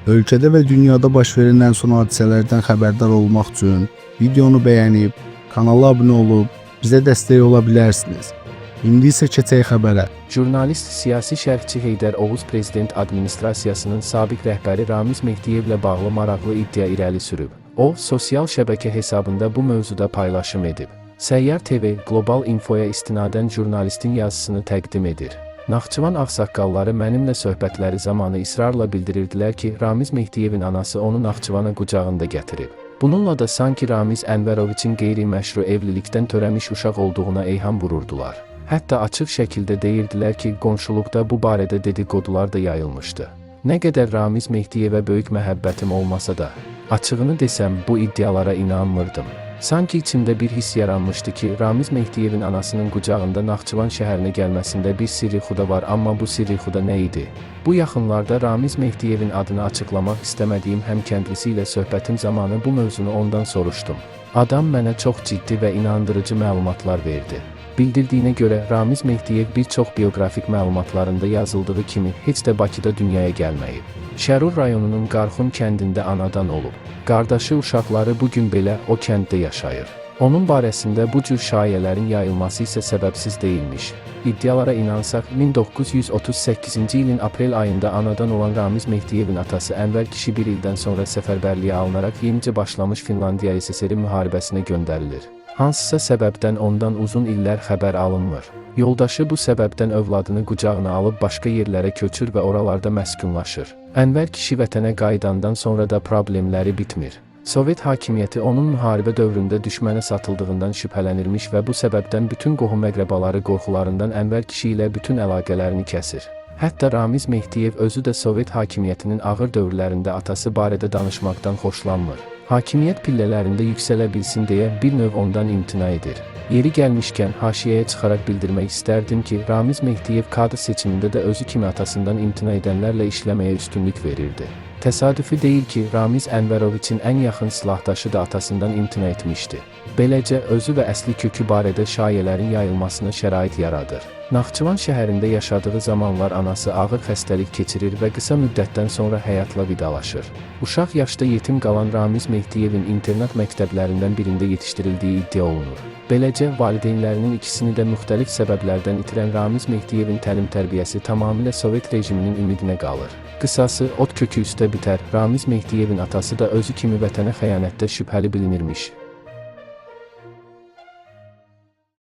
Ölkədə və dünyada baş verən ən son hadisələrdən xəbərdar olmaq üçün videonu bəyənib, kanala abunə olub, bizə dəstək ola bilərsiniz. İndi isə keçək xəbərə. Jurnalist, siyasi şərhçi Heydər Oğuz Prezident Administrasiyasının sabiq rəhbəri Ramiz Mehdiyevlə bağlı maraqlı iddia irəli sürüb. O, sosial şəbəkə hesabında bu mövzuda paylaşım edib. Səyyar TV, Global Infoya istinadən jurnalistin yazısını təqdim edir. Naxçıvan ağsaqqalları mənimlə söhbətləri zamanı israrla bildirirdilər ki, Ramiz Mehdiyevin anası onu Naxçıvana qucağında gətirib. Bununla da sanki Ramiz Ənvəroviçin qeyri-məşru evlilikdən törəmiş uşaq olduğuna eyham vururdular. Hətta açıq şəkildə deyirdilər ki, qonşuluqda bu barədə dedikodular da yayılmışdı. Nə qədər Ramiz Mehdiyevə böyük məhəbbətim olmasa da, açığını desəm bu iddialara inanmırdım. Sanki içimdə bir hiss yaranmışdı ki, Ramiz Mehdiyevin anasının qucağında Naxçıvan şəhərinə gəlməsində bir sirrixuda var, amma bu sirrixuda nə idi? Bu yaxınlarda Ramiz Mehdiyevin adını açıqlamaq istəmədiyim həmkəndlisi ilə söhbətim zamanı bu mövzunu ondan soruşdum. Adam mənə çox ciddi və inandırıcı məlumatlar verdi. Bildirdiyinə görə Ramiz Mehdiyev bir çox bioqrafik məlumatlarında yazıldığı kimi heç də Bakıda dünyaya gəlməyib. Şərur rayonunun Qarxun kəndində anadan olub. Qardaşı uşaqları bugün belə o kənddə yaşayır. Onun barəsində bu cür şayələrin yayılması isə səbəbsiz deyilmiş. İddialara inansaq, 1938-ci ilin aprel ayında anadan olan Ramiz Mehdiyevin atası Ənvər kişi bir ildən sonra səfərbərliyə alınaraq yenicə başlamış Finlandiya SSR müharibəsinə göndərilir. Hansısa səbəbdən ondan uzun illər xəbər alınmır. Yoldaşı bu səbəbdən övladını qucağına alıb başqa yerlərə köçür və oralarda məskunlaşır. Ənvər kişi vətənə qayıdandan sonra da problemləri bitmir. Sovet hakimiyyəti onun müharibə dövründə düşmənə satıldığından şübhələnirmiş və bu səbəbdən bütün qohum-əqrəbaları qorxularından Ənvər kişi ilə bütün əlaqələrini kəsir. Hətta Ramiz Mehdiyev özü də Sovet hakimiyyətinin ağır dövrlərində atası barədə danışmaqdan xoşlanmır. Hakimiyyət pillələrində yüksələ bilsin deyə bir növ ondan imtina edir. Yeri gəlmişkən haşiyəyə çıxaraq bildirmək istərdim ki, Ramiz Mehdiyev kadr seçimində də özü kimi atasından imtina edənlərlə işləməyə üstünlük verirdi. Təsadüfi deyil ki, Ramiz Ənvəroviçin ən yaxın silahdaşı da atasından imtina etmişdi. Beləcə, özü və əsli kökü barədə şayələrin yayılmasına şərait yaradır. Naxçıvan şəhərində yaşadığı zamanlar anası ağır xəstəlik keçirir və qısa müddətdən sonra həyatla vidalaşır. Uşaq yaşda yetim qalan Ramiz Mehdiyevin internat məktəblərindən birində yetişdirildiyi iddia olunur. Beləcə, valideynlərinin ikisini də müxtəlif səbəblərdən itirən Ramiz Mehdiyevin təlim-tərbiyəsi tamamilə Sovet rejiminin ümidinə qalır. Qısası, ot kökü üstə bitər, Ramiz Mehdiyevin atası da özü kimi vətənə xəyanətdə şübhəli bilinirmiş.